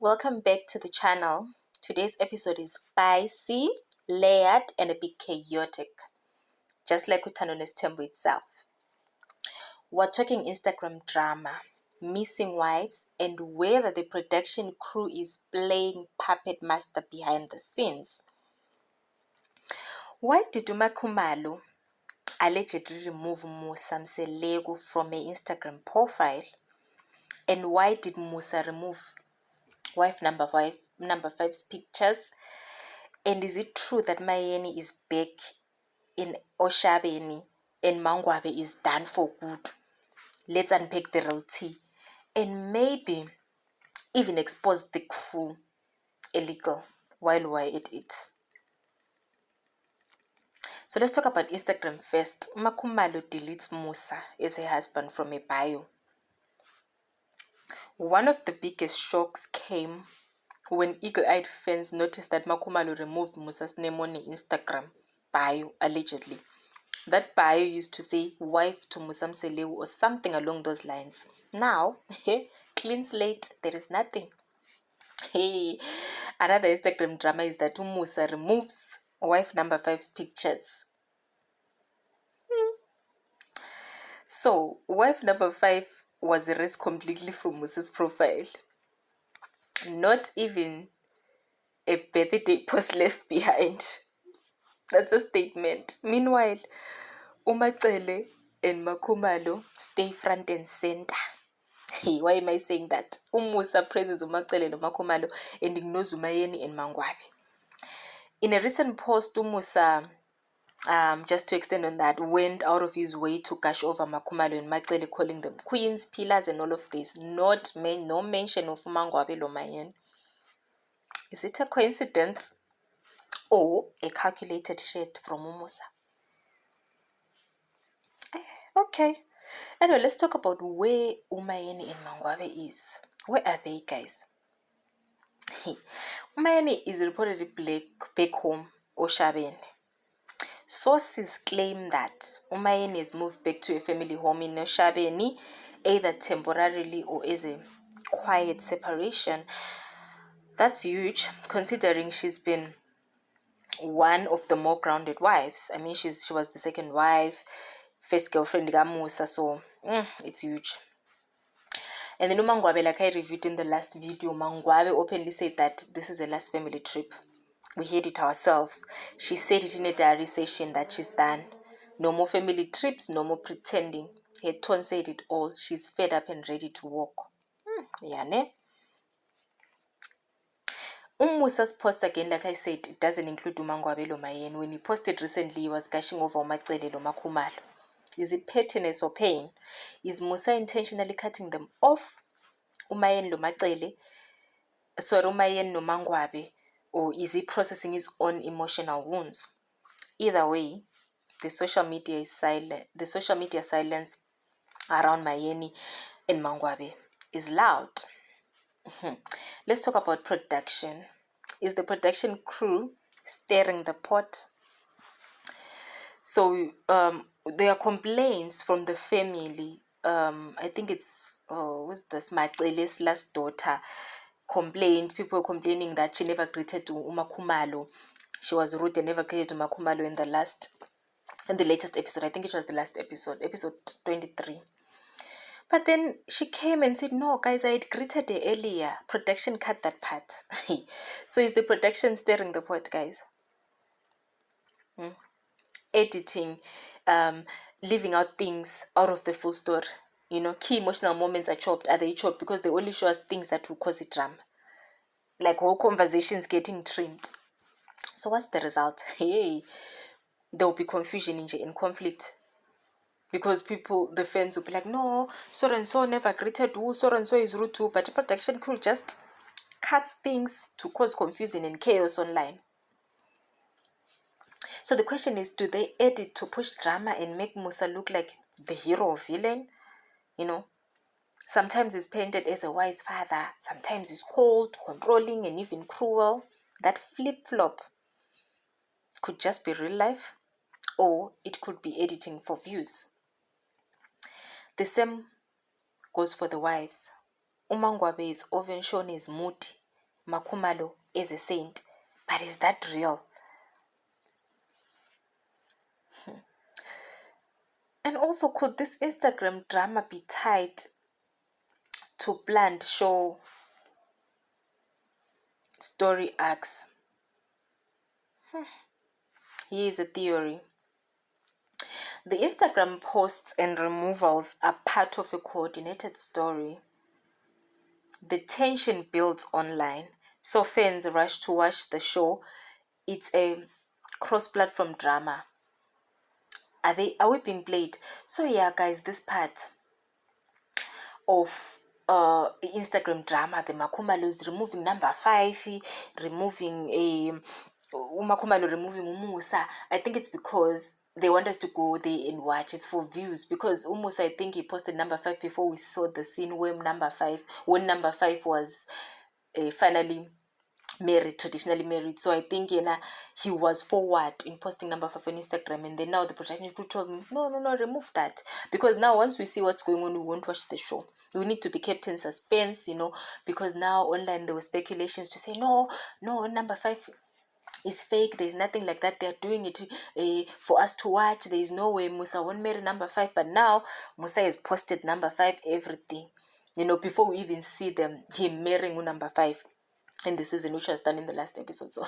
Welcome back to the channel. Today's episode is spicy, layered, and a bit chaotic, just like Utano Nestembo itself. We're talking Instagram drama, missing wives, and whether the production crew is playing puppet master behind the scenes. Why did Uma Khumalo allegedly remove Musa Mselegu from her Instagram profile? And why did Musa remove wife number five's pictures? And is it true that Mayeni is back in Oshabeni and Mangwabe is done for good? Let's unpack the real tea and maybe even expose the crew illegal while we're at it. So let's talk about Instagram first. Makumalo deletes Musa as her husband from her bio. One of the biggest shocks came when eagle-eyed fans noticed that Makumalo removed Musa's name on her Instagram bio, allegedly. That bio used to say wife to Musa Mselegu or something along those lines. Now, clean slate, there is nothing. Hey, another Instagram drama is that Musa removes wife number five's pictures. So, wife number five was erased completely from Musa's profile. Not even a birthday post left behind. That's a statement. Meanwhile, Umacele and Makhumalo stay front and center. Hey, why am I saying that? Musa praises Umacele and Makhumalo and ignores Umayeni and Mangwabi. In a recent post, Musa, just to extend on that, went out of his way to gush over Makhumalo and Macele, calling them queens, pillars, and all of this. No mention of Mangwabi Lomayeni. Is it a coincidence or a calculated shade from Musa? Okay. Anyway, let's talk about where Umayeni and Mangwabe is. Where are they, guys? Umayeni is reportedly back home, Oshabeni. Sources claim that Umayeni has moved back to a family home in Oshabeni, either temporarily or as a quiet separation. That's huge, considering she's been one of the more grounded wives. I mean, she was the second wife, first girlfriend Musa, so it's huge. And then Mangwabe, like I reviewed in the last video, Mangwabe openly said that this is a last family trip. We hid it ourselves. She said it in a diary session that she's done. No more family trips, no more pretending. Her tone said it all. She's fed up and ready to walk. Yeah, ne? Musa's post again, like I said, it doesn't include Umangwabe Lomayeni. When he posted recently, he was gushing over Umacele Makhumalo. Is it pettiness or pain? Is Musa intentionally cutting them off? Umayeni Lomacele, sorry, Umayeni Nomangwabe, or is he processing his own emotional wounds? Either way, the social media silence around Mayeni and Mangwabe is loud. Let's talk about production. Is the production crew stirring the pot? So there are complaints from the family. I think it's who's this? Macele's last daughter complained. People were complaining that she never greeted Umakhumalo. She was rude and never greeted Umakhumalo in the latest episode. I think it was the last episode 23. But then she came and said, no, guys, I had greeted her earlier. Production cut that part. So is the production stirring the pot, guys? Editing, leaving out things out of the full story. You know, key emotional moments are chopped. Are they chopped because they only show us things that will cause a drama? Like whole conversations getting trimmed. So what's the result? Hey, there will be confusion and conflict. Because the fans will be like, no, so and so never greeted who, so and so is rude too. But the production crew just cuts things to cause confusion and chaos online. So the question is, do they edit to push drama and make Musa look like the hero or villain? You know, sometimes he's painted as a wise father, sometimes he's cold, controlling, and even cruel. That flip-flop could just be real life, or it could be editing for views. The same goes for the wives. uMangwabe is often shown as moody, Makhumalo as a saint. But is that real? And also, could this Instagram drama be tied to planned show story arcs? Here is a theory. The Instagram posts and removals are part of a coordinated story. The tension builds online, so fans rush to watch the show. It's a cross-platform drama. Are we being played? So yeah, guys, this part of Instagram drama, the Makhumalo is removing number 5, removing a Makhumalo removing Umusa. I think it's because they want us to go there and watch. It's for views, because Umusa, I think he posted number 5 before we saw the scene when number 5 was finally married, traditionally married. So I think he was forward in posting number 5 on Instagram, and then now the production crew told me, no, remove that, because now once we see what's going on, we won't watch the show. We need to be kept in suspense, because now online there were speculations to say no, number 5 is fake. There's nothing like that. They're doing it for us to watch. There is no way Musa won't marry number 5. But now Musa has posted number 5 everything, before we even see him marrying number 5 in the season, which was done in the last episode. So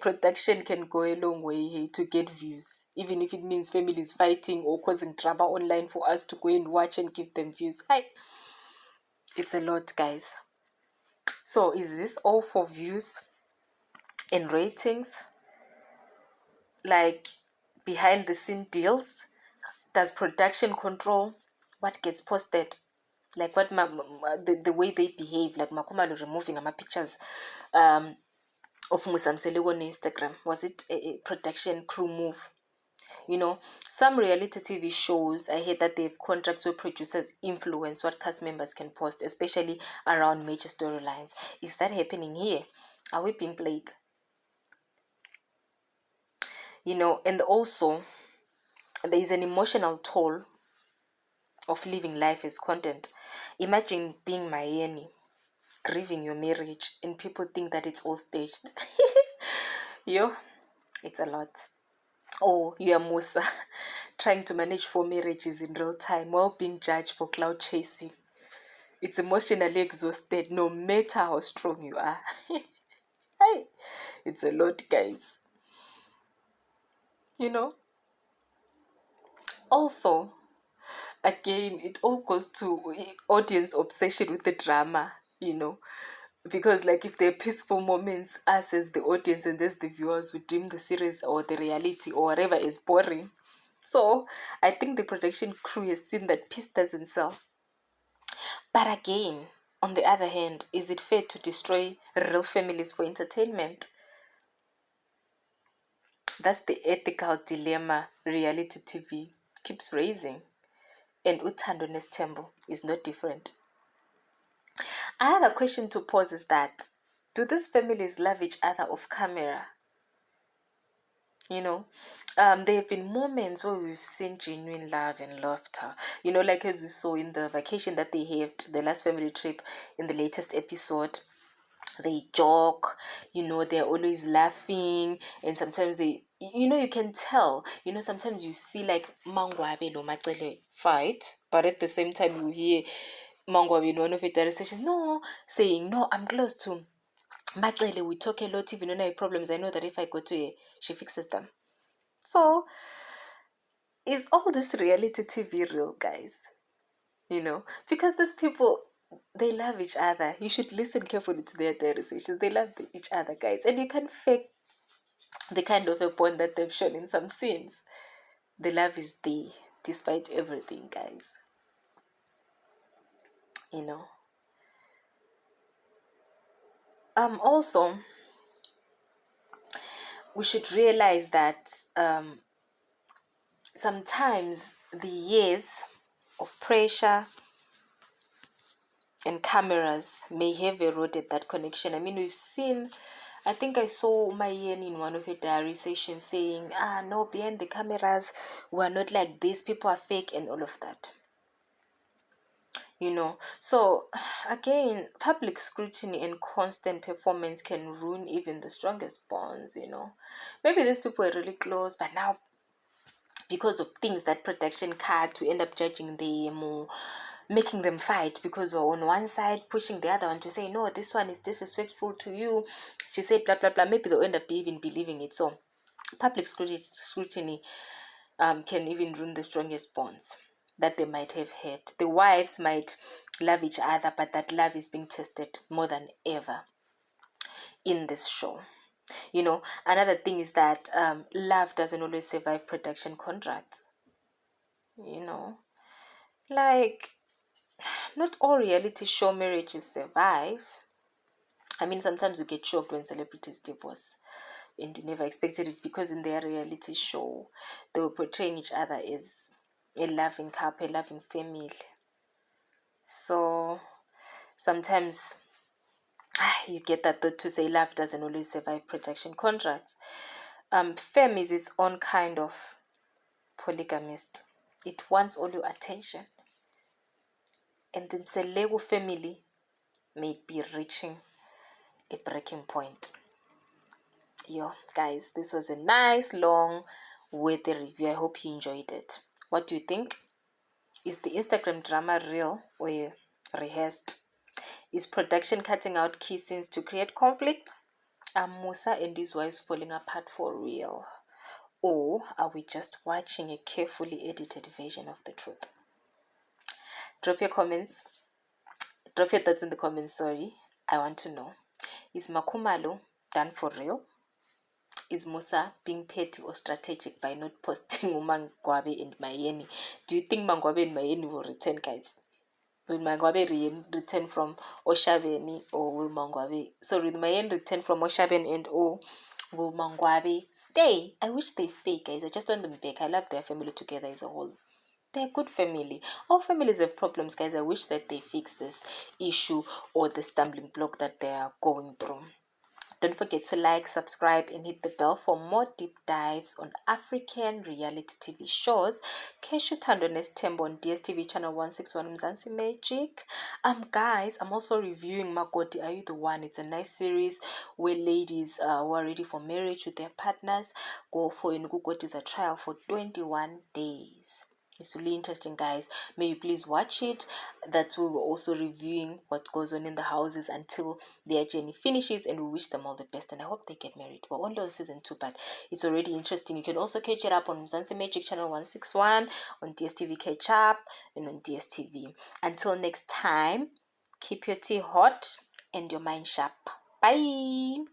production can go a long way to get views, even if it means families fighting or causing drama online for us to go and watch and give them views. It's a lot, guys. So is this all for views and ratings? Like behind the scene deals? Does production control what gets posted? Like what the way they behave, like Makhumalo removing my pictures of Musamselego on Instagram. Was it a production crew move? Some reality TV shows, I heard that they have contracts where producers influence what cast members can post, especially around major storylines. Is that happening here? Are we being played? And also there is an emotional toll of living life as content. Imagine being Mayeni, grieving your marriage, and people think that it's all staged. It's a lot. Or you are Musa, trying to manage 4 marriages in real time while being judged for cloud chasing. It's emotionally exhausted, no matter how strong you are. It's a lot, guys. Also, again, it all goes to audience obsession with the drama, because like if there are peaceful moments, us as the audience and as the viewers would deem the series or the reality or whatever is boring. So I think the production crew has seen that peace doesn't sell. But again, on the other hand, is it fair to destroy real families for entertainment? That's the ethical dilemma reality TV keeps raising. And Uthando Nestembo is not different. Another question to pose is that, do these families love each other off camera? There have been moments where we've seen genuine love and laughter. Like as we saw in the vacation that they had, the last family trip in the latest episode. They joke, they're always laughing, and sometimes you can tell, sometimes you see like Mangwabe no Macele fight, but at the same time you hear Mangwabe in one of the sessions, saying, no, I'm close to Macele, we talk a lot, even when I have problems, I know that if I go to her, she fixes them. So, is all this reality TV real, guys? Because these people, they love each other. You should listen carefully to their conversations. They love each other, guys. And you can fake the kind of a bond that they've shown in some scenes. The love is there, despite everything, guys. Also, we should realize that sometimes the years of pressure and cameras may have eroded that connection. I mean, we've seen, I think I saw Mayen in one of her diary sessions saying, no, behind the cameras, we're not like this, people are fake and all of that. So again, public scrutiny and constant performance can ruin even the strongest bonds. Maybe these people are really close, but now because of things that protection cut, we end up judging them or making them fight because we're on one side pushing the other one to say, no, this one is disrespectful to you, she said blah blah blah. Maybe they'll end up even believing it. So public scrutiny can even ruin the strongest bonds that they might have had. The wives might love each other, but that love is being tested more than ever in this show. Another thing is that love doesn't always survive production contracts. you know like, not all reality show marriages survive. I mean, sometimes you get shocked when celebrities divorce and you never expected it, because in their reality show they were portraying each other as a loving couple, a loving family. So sometimes you get that thought to say love doesn't always survive production contracts. Femme is its own kind of polygamist. It wants all your attention, and the Mselego family may be reaching a breaking point. Yo, guys, this was a nice, long, worthy review. I hope you enjoyed it. What do you think? Is the Instagram drama real or rehearsed? Is production cutting out key scenes to create conflict? Are Musa and his wives falling apart for real? Or are we just watching a carefully edited version of the truth? Drop your comments. Drop your thoughts in the comments, sorry. I want to know. Is Makhumalo done for real? Is Musa being petty or strategic by not posting Mangwabe and Mayeni? Do you think Mangwabe and Mayeni will return, guys? Will Mangwabe return from Oshabeni, or will Mayeni return from Oshabeni, and or will Mangwabe stay? I wish they stay, guys. I just want them back. I love their family together as a whole. They're a good family. All families have problems, guys. I wish that they fix this issue or the stumbling block that they are going through. Don't forget to like, subscribe, and hit the bell for more deep dives on African reality TV shows. Keshu Tando Nestembo on DSTV channel 161 Mzansi Magic. Guys, I'm also reviewing Makoti Are You the One? It's a nice series where ladies who are ready for marriage with their partners go for Inukukoti's a trial for 21 days. It's really interesting, guys. May you please watch it. That's where we're also reviewing what goes on in the houses until their journey finishes, and we wish them all the best, and I hope they get married. We're only on season 2, but it's already interesting. You can also catch it up on Mzansi Magic channel 161, on DSTV Catch Up, and on DSTV. Until next time, keep your tea hot and your mind sharp. Bye.